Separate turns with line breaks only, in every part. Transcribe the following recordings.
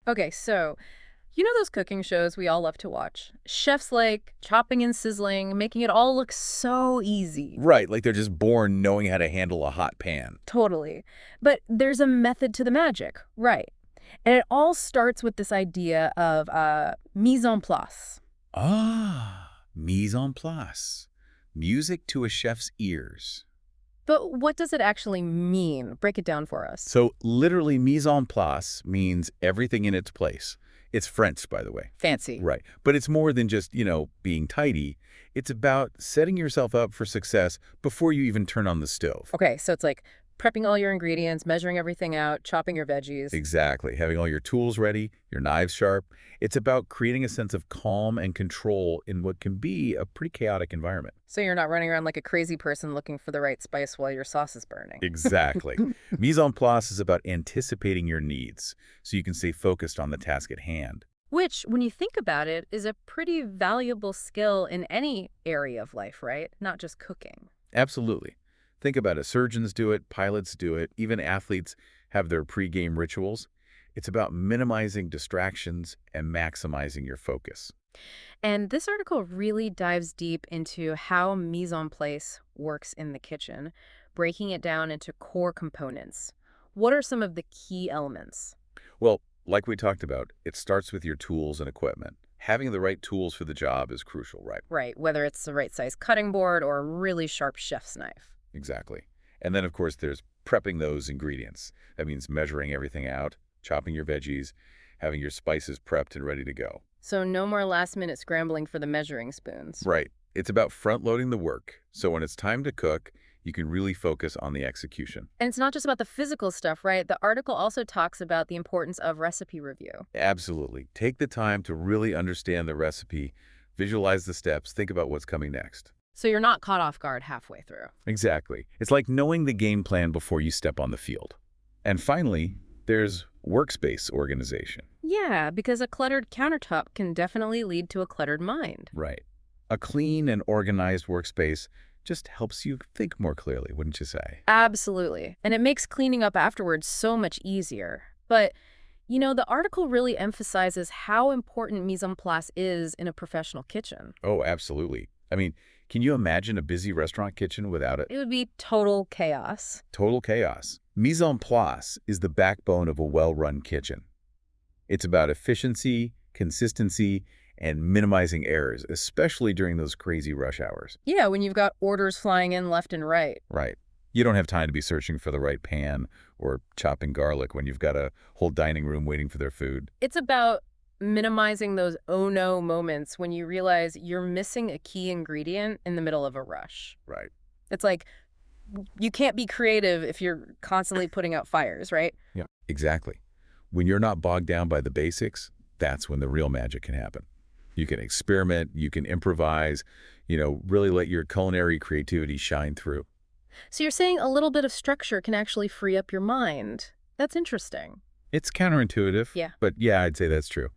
Okay, so you know those cooking shows we all love to watch? Chefs like chopping and sizzling, making it all look so easy.
Right, like they're just born knowing how to handle a hot pan.
Totally. But there's a method to the magic, right? And it all starts with this idea of mise en place.
Ah, mise en place. Music to a chef's ears.
But what does it actually mean? Break it down for us.
So literally, mise en place means everything in its place. It's French, by the way.
Fancy.
Right. But it's more than just, being tidy. It's about setting yourself up for success before you even turn on the stove.
Okay, so it's like prepping all your ingredients, measuring everything out, chopping your veggies.
Exactly. Having all your tools ready, your knives sharp. It's about creating a sense of calm and control in what can be a pretty chaotic environment.
So you're not running around like a crazy person looking for the right spice while your sauce is burning.
Exactly. Mise en place is about anticipating your needs so you can stay focused on the task at hand.
Which, when you think about it, is a pretty valuable skill in any area of life, right? Not just cooking.
Absolutely. Think about it. Surgeons do it, pilots do it, even athletes have their pre-game rituals. It's about minimizing distractions and maximizing your focus.
And this article really dives deep into how mise en place works in the kitchen, breaking it down into core components. What are some of the key elements?
Well, like we talked about, it starts with your tools and equipment. Having the right tools for the job is crucial, right?
Right, whether it's the right size cutting board or a really sharp chef's knife.
Exactly. And then, of course, there's prepping those ingredients. That means measuring everything out, chopping your veggies, having your spices prepped and ready to go.
So no more last-minute scrambling for the measuring spoons.
Right. It's about front-loading the work, so when it's time to cook, you can really focus on the execution.
And it's not just about the physical stuff, right? The article also talks about the importance of recipe review.
Absolutely. Take the time to really understand the recipe, visualize the steps, think about what's coming next.
So you're not caught off guard halfway through.
Exactly. It's like knowing the game plan before you step on the field. And finally, there's workspace organization.
Yeah, because a cluttered countertop can definitely lead to a cluttered mind.
Right. A clean and organized workspace just helps you think more clearly, wouldn't you say?
Absolutely. And it makes cleaning up afterwards so much easier. But, the article really emphasizes how important mise en place is in a professional kitchen.
Oh, absolutely. I mean, can you imagine a busy restaurant kitchen without it?
It would be total chaos.
Total chaos. Mise en place is the backbone of a well-run kitchen. It's about efficiency, consistency, and minimizing errors, especially during those crazy rush hours.
Yeah, when you've got orders flying in left and right.
Right. You don't have time to be searching for the right pan or chopping garlic when you've got a whole dining room waiting for their food.
It's about minimizing those oh no moments when you realize you're missing a key ingredient in the middle of a rush.
Right.
It's like you can't be creative if you're constantly putting out fires, right?
Yeah. Exactly. When you're not bogged down by the basics, that's when the real magic can happen. You can experiment, you can improvise, really let your culinary creativity shine through.
So you're saying a little bit of structure can actually free up your mind. That's interesting.
It's counterintuitive,
Yeah.
but yeah, I'd say that's true.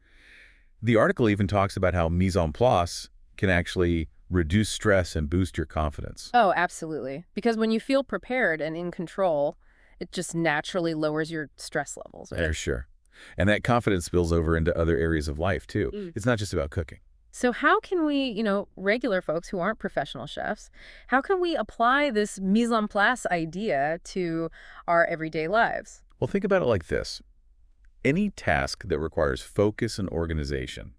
The article even talks about how mise en place can actually reduce stress and boost your confidence.
Oh, absolutely. Because when you feel prepared and in control, it just naturally lowers your stress levels, right?
For sure. And that confidence spills over into other areas of life, too.
Mm.
It's not just about cooking.
So how can we, regular folks who aren't professional chefs, how can we apply this mise en place idea to our everyday lives?
Well, think about it like this. Any task that requires focus and organization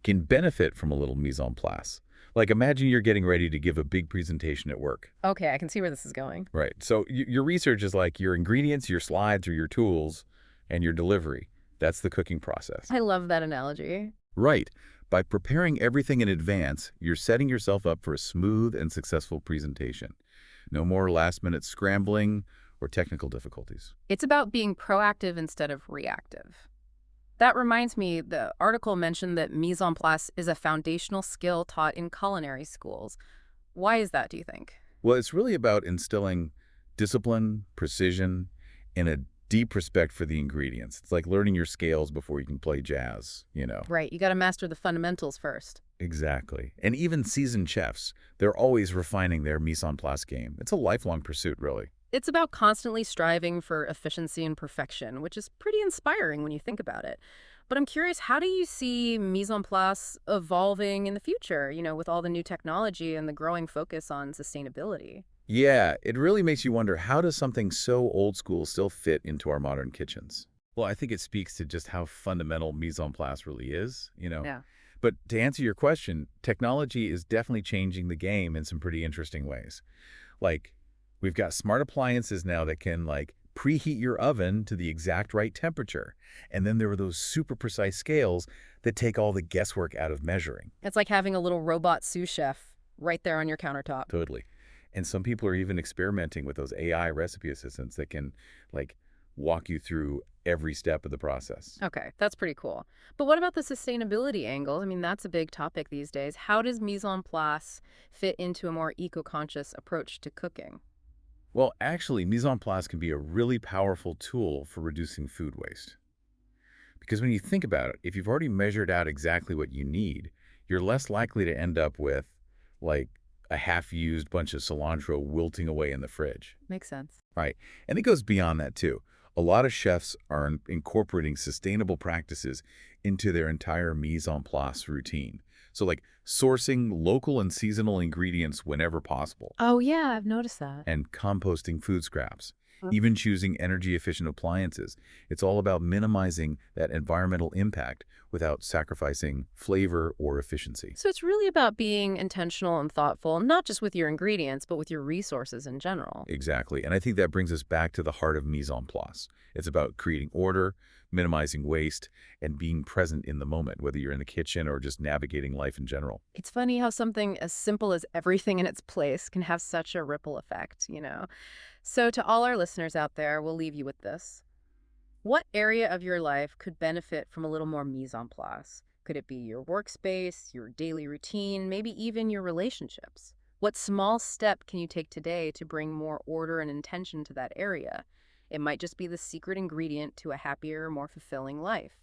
can benefit from a little mise en place. Like imagine you're getting ready to give a big presentation at work.
Okay, I can see where this is going.
Right. So your research is like your ingredients, your slides, or your tools, and your delivery. That's the cooking process.
I love that analogy.
Right. By preparing everything in advance, you're setting yourself up for a smooth and successful presentation. No more last-minute scrambling or technical difficulties.
It's about being proactive instead of reactive. That reminds me, the article mentioned that mise en place is a foundational skill taught in culinary schools. Why is that, do you think?
Well, it's really about instilling discipline, precision, and a deep respect for the ingredients. It's like learning your scales before you can play jazz.
Right, you got to master the fundamentals first.
Exactly. And even seasoned chefs, they're always refining their mise en place game. It's a lifelong pursuit, really.
It's about constantly striving for efficiency and perfection, which is pretty inspiring when you think about it. But I'm curious, how do you see mise en place evolving in the future, with all the new technology and the growing focus on sustainability?
Yeah, it really makes you wonder, how does something so old school still fit into our modern kitchens? Well, I think it speaks to just how fundamental mise en place really is.
Yeah.
But to answer your question, technology is definitely changing the game in some pretty interesting ways. Like, we've got smart appliances now that can, like, preheat your oven to the exact right temperature. And then there are those super precise scales that take all the guesswork out of measuring.
It's like having a little robot sous chef right there on your countertop.
Totally. And some people are even experimenting with those AI recipe assistants that can, like, walk you through every step of the process.
Okay, that's pretty cool. But what about the sustainability angle? I mean, that's a big topic these days. How does mise en place fit into a more eco-conscious approach to cooking?
Well, actually, mise en place can be a really powerful tool for reducing food waste. Because when you think about it, if you've already measured out exactly what you need, you're less likely to end up with, like, a half-used bunch of cilantro wilting away in the fridge.
Makes sense.
Right. And it goes beyond that, too. A lot of chefs are incorporating sustainable practices into their entire mise en place routine. So, like, sourcing local and seasonal ingredients whenever possible,
Oh, yeah, I've noticed that.
and composting food scraps,
Mm.
even choosing energy-efficient appliances. It's all about minimizing that environmental impact without sacrificing flavor or efficiency.
So it's really about being intentional and thoughtful, not just with your ingredients, but with your resources in general.
Exactly. And I think that brings us back to the heart of mise en place. It's about creating order, minimizing waste, and being present in the moment, whether you're in the kitchen or just navigating life in general.
It's funny how something as simple as everything in its place can have such a ripple effect. So to all our listeners out there, we'll leave you with this. What area of your life could benefit from a little more mise en place? Could it be your workspace, your daily routine, maybe even your relationships? What small step can you take today to bring more order and intention to that area? It might just be the secret ingredient to a happier, more fulfilling life.